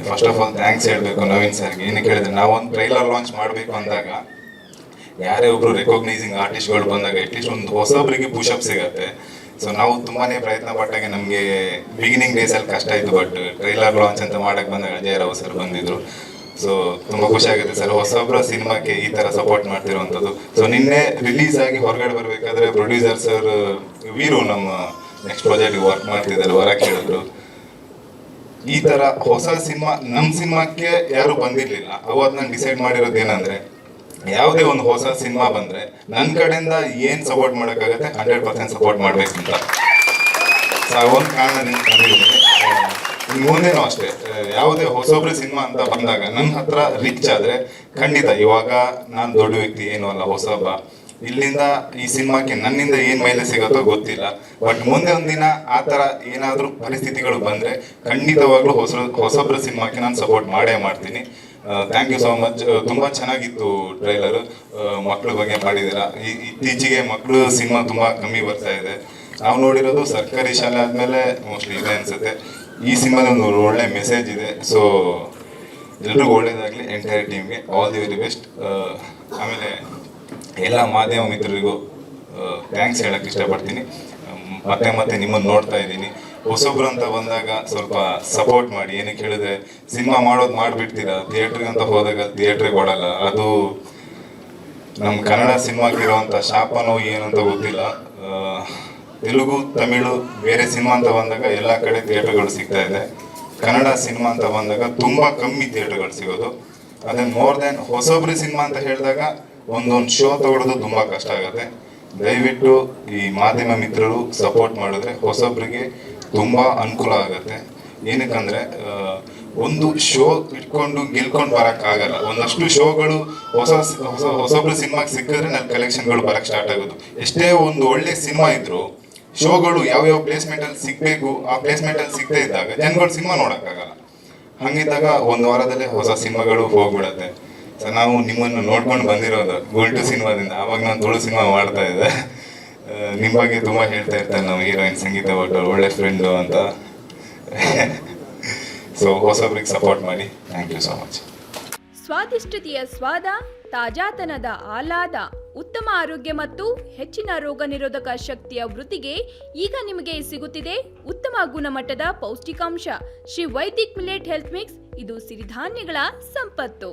First of all thanks ಹೇಳಬೇಕು ನವೀನ್ ಸರ್ಗೆ. ಏನಕ್ಕೆ ಹೇಳಿದ್ರೆ ನಾವೊಂದು ಟ್ರೈಲರ್ ಲಾಂಚ್ ಮಾಡಬೇಕು ಅಂದಾಗ ಯಾರೇ ಒಬ್ರು ರೆಕಾಗ್ನೈಸಿಂಗ್ ಆರ್ಟಿಸ್ಟ್ಗಳು ಬಂದಾಗ ಅಟ್ಲೀಸ್ಟ್ ಒಂದು ಹೊಸೊಬ್ಬರಿಗೆ ಪುಷಪ್ ಸಿಗತ್ತೆ. ಸೊ ನಾವು ತುಂಬಾನೇ ಪ್ರಯತ್ನ ಪಟ್ಟಾಗ ನಮಗೆ ಬಿಗಿನಿಂಗ್ ಡೇಸಲ್ಲಿ ಕಷ್ಟ ಆಯಿತು, ಬಟ್ ಟ್ರೈಲರ್ ಲಾಂಚ್ ಅಂತ ಮಾಡಕ್ಕೆ ಬಂದಾಗ ಅಜಯ್ ರಾವ್ ಸರ್ ಬಂದಿದ್ರು. ಸೊ ತುಂಬ ಖುಷಿ ಆಗುತ್ತೆ ಸರ್ ಹೊಸೊಬ್ಬರ ಸಿನಿಮಾಕ್ಕೆ ಈ ಥರ ಸಪೋರ್ಟ್ ಮಾಡ್ತಿರುವಂಥದ್ದು. ಸೊ ನಿನ್ನೆ ರಿಲೀಸ್ ಆಗಿ ಹೊರಗಡೆ ಬರಬೇಕಾದ್ರೆ ಪ್ರೊಡ್ಯೂಸರ್ ಸರ್ ವೀರು ನಮ್ಮ ನೆಕ್ಸ್ಟ್ ಪ್ರಾಜೆಕ್ಟ್ಗೆ ವರ್ಕ್ ಮಾಡ್ತಿದ್ದಾರೆ, ಹೊರಗೆ ಹೇಳಿದ್ರು ಈ ಥರ ಹೊಸ ಸಿನಿಮಾ ನಮ್ಮ ಸಿನಿಮಾಕ್ಕೆ ಯಾರು ಬಂದಿರಲಿಲ್ಲ. ಅವತ್ತು ನಾನು ಡಿಸೈಡ್ ಮಾಡಿರೋದು ಏನಂದರೆ ಯಾವುದೇ ಒಂದು ಹೊಸ ಸಿನಿಮಾ ಬಂದರೆ ನನ್ನ ಕಡೆಯಿಂದ ಏನು ಸಪೋರ್ಟ್ ಮಾಡೋಕ್ಕಾಗತ್ತೆ 100% ಸಪೋರ್ಟ್ ಮಾಡಬೇಕು ಅಂತ. ಸೊ ಒಂದು ಕಾರಣ ಬಂದಿದ್ದೀನಿ. ಮುಂದೇನೂ ಅಷ್ಟೇ ಯಾವುದೇ ಹೊಸೊಬ್ರು ಸಿನಿಮಾ ಅಂತ ಬಂದಾಗ ನನ್ನ ಹತ್ರ ರಿಚ್ ಆದರೆ ಖಂಡಿತ, ಇವಾಗ ನಾನು ದೊಡ್ಡ ವ್ಯಕ್ತಿ ಏನೂ ಅಲ್ಲ, ಹೊಸೊಬ್ಬ. ಇಲ್ಲಿಂದ ಈ ಸಿನಿಮಾಕ್ಕೆ ನನ್ನಿಂದ ಏನು ಮೈಲೇಜ್ ಸಿಗುತ್ತೋ ಗೊತ್ತಿಲ್ಲ, ಬಟ್ ಮುಂದೆ ಒಂದಿನ ಆ ಥರ ಏನಾದರೂ ಪರಿಸ್ಥಿತಿಗಳು ಬಂದರೆ ಖಂಡಿತವಾಗ್ಲೂ ಹೊಸೊಬ್ರ ಸಿನಿಮಾಕ್ಕೆ ನಾನು ಸಪೋರ್ಟ್ ಮಾಡೇ ಮಾಡ್ತೀನಿ. Thank you so much. ತುಂಬ ಚೆನ್ನಾಗಿತ್ತು ಟ್ರೈಲರು. ಮಕ್ಕಳ ಬಗ್ಗೆ ಮಾಡಿದ್ದೀರಾ. ಇತ್ತೀಚೆಗೆ ಮಕ್ಕಳು ಸಿನಿಮಾ ತುಂಬ ಕಮ್ಮಿ ಬರ್ತಾ ಇದೆ. ನಾವು ನೋಡಿರೋದು ಸರ್ಕಾರಿ ಶಾಲೆ ಆದಮೇಲೆ ಮೋಸ್ಟ್ಲಿ ಇದೆ ಅನಿಸುತ್ತೆ. ಈ ಸಿನಿಮಾದಲ್ಲಿ ಒಂದು ಒಳ್ಳೆ ಮೆಸೇಜ್ ಇದೆ. ಸೊ ಎಲ್ರಿಗೂ ಒಳ್ಳೇದಾಗಲಿ, ಎಂಟೈರ್ ಟೀಮ್ಗೆ ಆಲ್ ದಿ ವೆರಿ ಬೆಸ್ಟ್. ಆಮೇಲೆ ಎಲ್ಲ ಮಾಧ್ಯಮ ಮಿತ್ರರಿಗೂ ಥ್ಯಾಂಕ್ಸ್ ಹೇಳಕ್ಕೆ ಇಷ್ಟಪಡ್ತೀನಿ. ಮತ್ತೆ ಮತ್ತೆ ನಿಮ್ಮನ್ನು ನೋಡ್ತಾ ಇದ್ದೀನಿ. ಹೊಸೊಬ್ರು ಅಂತ ಬಂದಾಗ ಸ್ವಲ್ಪ ಸಪೋರ್ಟ್ ಮಾಡಿ. ಏನಕ್ಕೆ ಹೇಳಿದ್ರೆ ಸಿನಿಮಾ ಮಾಡೋದು ಮಾಡಿಬಿಡ್ತೀರಾ, ಥಿಯೇಟ್ರಿಗೆ ಅಂತ ಹೋದಾಗ ಥಿಯೇಟ್ರಿಗೆ ಕೊಡಲ್ಲ. ಅದು ನಮ್ಮ ಕನ್ನಡ ಸಿನಿಮಾಗಿರುವಂಥ ಶಾಪನೋ ಏನು ಅಂತ ಗೊತ್ತಿಲ್ಲ. ತೆಲುಗು, ತಮಿಳು ಬೇರೆ ಸಿನಿಮಾ ಅಂತ ಬಂದಾಗ ಎಲ್ಲ ಕಡೆ ಥಿಯೇಟರ್ಗಳು ಸಿಗ್ತಾ ಇದೆ. ಕನ್ನಡ ಸಿನಿಮಾ ಅಂತ ಬಂದಾಗ ತುಂಬ ಕಮ್ಮಿ ಥಿಯೇಟರ್ಗಳು ಸಿಗೋದು. ಅದನ್ನು ಮೋರ್ ದೆನ್ ಹೊಸೊಬ್ರು ಸಿನಿಮಾ ಅಂತ ಹೇಳಿದಾಗ ಒಂದೊಂದು ಶೋ ತಗೊಳ್ಳೋದು ತುಂಬ ಕಷ್ಟ ಆಗುತ್ತೆ. ದಯವಿಟ್ಟು ಈ ಮಾಧ್ಯಮ ಮಿತ್ರರು ಸಪೋರ್ಟ್ ಮಾಡಿದ್ರೆ ಹೊಸೊಬ್ರಿಗೆ ತುಂಬ ಅನುಕೂಲ ಆಗುತ್ತೆ. ಏನಕ್ಕಂದರೆ ಒಂದು ಶೋ ಇಟ್ಕೊಂಡು ಗೆಲ್ಕೊಂಡು ಬರೋಕ್ಕಾಗಲ್ಲ. ಒಂದಷ್ಟು ಶೋಗಳು ಹೊಸೊಬ್ರು ಸಿನಿಮಾಗೆ ಸಿಕ್ಕಿದ್ರೆ ನನ್ನ ಕಲೆಕ್ಷನ್ಗಳು ಬರೋಕ್ಕೆ ಸ್ಟಾರ್ಟ್ ಆಗೋದು. ಎಷ್ಟೇ ಒಂದು ಒಳ್ಳೆ ಸಿನಿಮಾ ಇದ್ದರೂ ಶೋಗಳು ಯಾವ್ಯಾವ ಪ್ಲೇಸ್ಮೆಂಟಲ್ಲಿ ಸಿಗಬೇಕು ಆ ಪ್ಲೇಸ್ಮೆಂಟಲ್ಲಿ ಸಿಗದೇ ಇದ್ದಾಗ ಜನಗಳು ಸಿನಿಮಾ ನೋಡೋಕ್ಕಾಗಲ್ಲ. ಹಾಗಿದ್ದಾಗ ಒಂದು ವಾರದಲ್ಲೇ ಹೊಸ ಸಿನಿಮಾಗಳು ಹೋಗ್ಬಿಡತ್ತೆ. ಸೊ ನಾವು ನಿಮ್ಮನ್ನು ನೋಡ್ಕೊಂಡು ಬಂದಿರೋದು ಗೋಲ್ಟು ಸಿನಿಮಾದಿಂದ. ಆವಾಗ ನಾನು ತುಳು ಸಿನಿಮಾ ಮಾಡ್ತಾ ಇದ್ದೆ. ನಿಮ್ಮ ಬಗ್ಗೆ ತುಂಬ ಹೇಳ್ತಾ ಇರ್ತಾರೆ ನಮ್ಮ ಹೀರೋಯಿನ್ ಸಂಗೀತ ಭಟ್, ಒಳ್ಳೆ ಫ್ರೆಂಡು ಅಂತ. ಸೊ ಹೊಸಬ್ರಿಗೆ ಸಪೋರ್ಟ್ ಮಾಡಿ. Thank you so much. ಸ್ವಾದಿಷ್ಟತೆಯ ಸ್ವಾದ, ತಾಜಾತನದ ಆಹ್ಲಾದ, ಉತ್ತಮ ಆರೋಗ್ಯ ಮತ್ತು ಹೆಚ್ಚಿನ ರೋಗ ನಿರೋಧಕ ಶಕ್ತಿಯ ವೃದ್ಧಿಗೆ ಈಗ ನಿಮಗೆ ಸಿಗುತ್ತಿದೆ ಉತ್ತಮ ಗುಣಮಟ್ಟದ ಪೌಷ್ಟಿಕಾಂಶ Shri Vaidik millet health mix. ಇದು ಸಿರಿಧಾನ್ಯಗಳ ಸಂಪತ್ತು.